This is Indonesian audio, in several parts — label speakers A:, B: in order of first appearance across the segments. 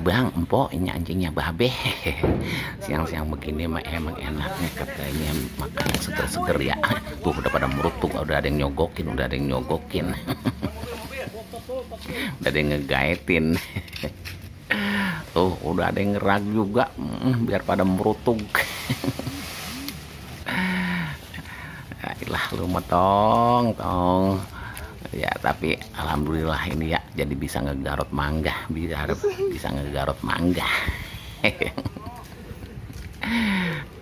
A: abang, empok, ini anjingnya babe. Siang-siang begini mah emang enaknya katanya makan yang seger-seger ya. Tuh udah pada merutuk, udah ada yang nyogokin, udah ada yang nyogokin. Udah ada yang ngegaetin. Tuh udah ada yang ngerag juga, biar pada merutuk. Ilah lu metong, tong. Ya tapi alhamdulillah ini ya jadi bisa ngegarot mangga, bisa ngegarot mangga.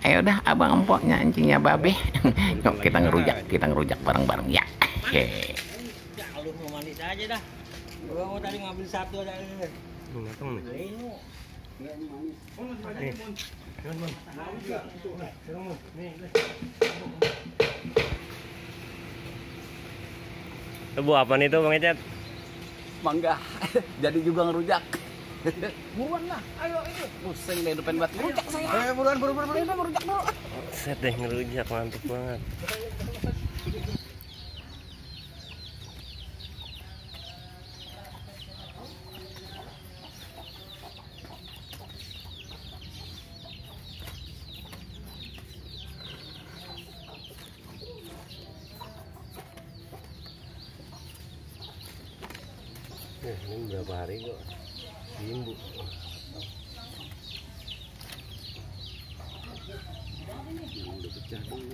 A: Ayo dah abang empoknya anjingnya babe. Yuk kita ngerujak bareng-bareng ya.
B: Lu mau mandi aja dah. Gua mau tadi ngambil satu ada.
C: Ngotong nih. Itu buah apa nih tuh Bang Ecet?
A: Mangga. Jadi juga ngerujak. Buruan lah, ayo ini. Pusing deh depan buat ngerujak saya. Buruan ngerujak dulu.
C: Set deh ngerujak, mantep banget. Ini berapa hari kok Minggu. Udah pecah dulu.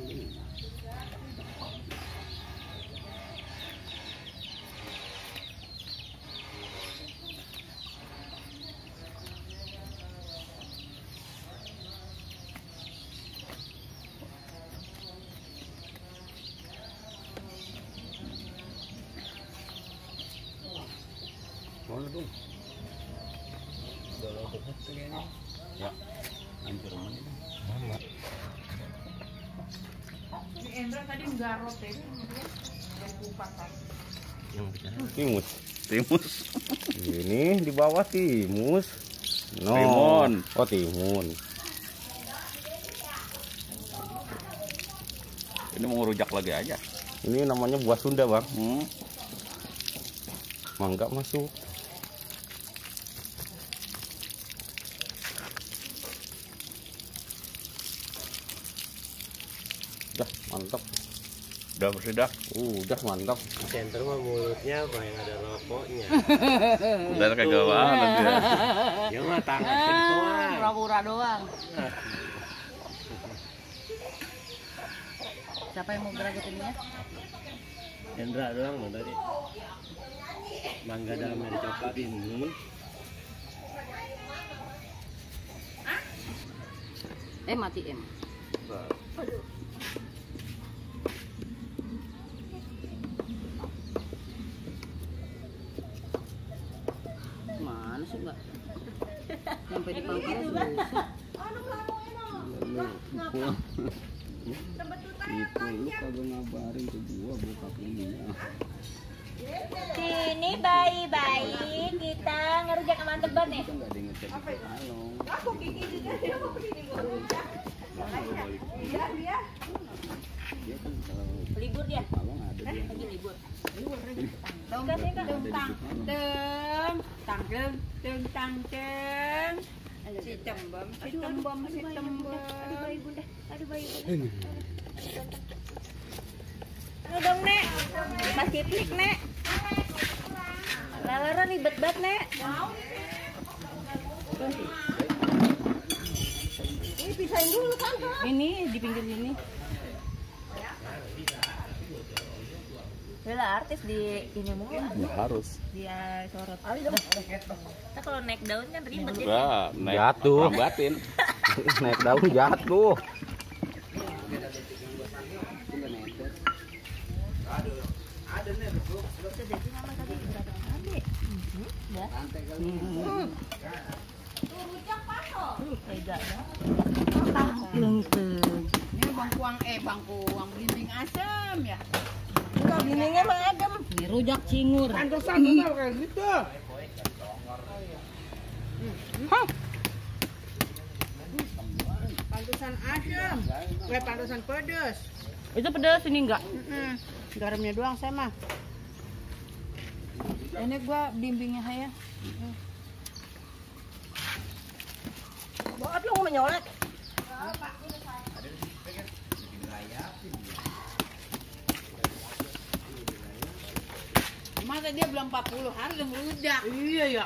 A: Mana dong? Udah lotok kayaknya. Ya, hancur mana?
C: Mana?
D: Si Endra tadi nggarot ya, yang kupas tadi.
C: Yang bicara
A: Timus.
C: ini di bawah timus. No.
A: Timun.
C: Oh timun.
A: Ini mau ngerujak lagi aja.
C: Ini namanya buah Sunda Bang. Mangga masuk. Udah mantap.
A: Udah bersih dah.
C: Udah mantap.
B: Center mah mulutnya apa yang ada rokoknya.
A: Udah kagak banget ya.
B: Ya mah tangan doang.
D: Pura-pura doang. Siapa yang mau geragat ini ya?
B: Hendra doang mah tadi. Mangga dalamnya dicopotin.
D: Mati em. Aduh. Mana sih Mbak? Sampai di pangkal susah.
A: Itu lu kagak ngabarin ke gua bokap ini.
E: Sini bayi-bayi kita ngerujak sama teban nih.
A: Enggak ada yang ngecek halo.
E: Aku gigi juga dia mau begini ngerujak. Dia libur dia.
A: Abang ada dia.
E: Lagi libur. Si tembem. Aduh bayi bunda. Aduh dong Nek. Mas Kiplik Nek. Lalaran ribet banget Nek. Ini pisahin dulu kan.
D: Ini di pinggir sini.
E: Bela artis di ini mulu.
A: Harus.
E: Dia sorot. Nah, kalau naik daun kan ribet ya.
A: Nah, naik
C: Jatuh.
A: batin.
C: Naik daun jatuh.
D: Ini bangkuang belimbing asam ya.
E: Enggak, belimbingnya emang adem.
D: Ini rujak cingur.
B: Pantesan bener kayak gitu.
D: Pantesan asam. Pantesan pedes.
E: Itu pedas, ini enggak.
D: Garamnya doang saya mah. Ini gua bimbingnya saya.
E: menyolet.
D: Masa dia belum 40 hari udah meludak. Iya ya.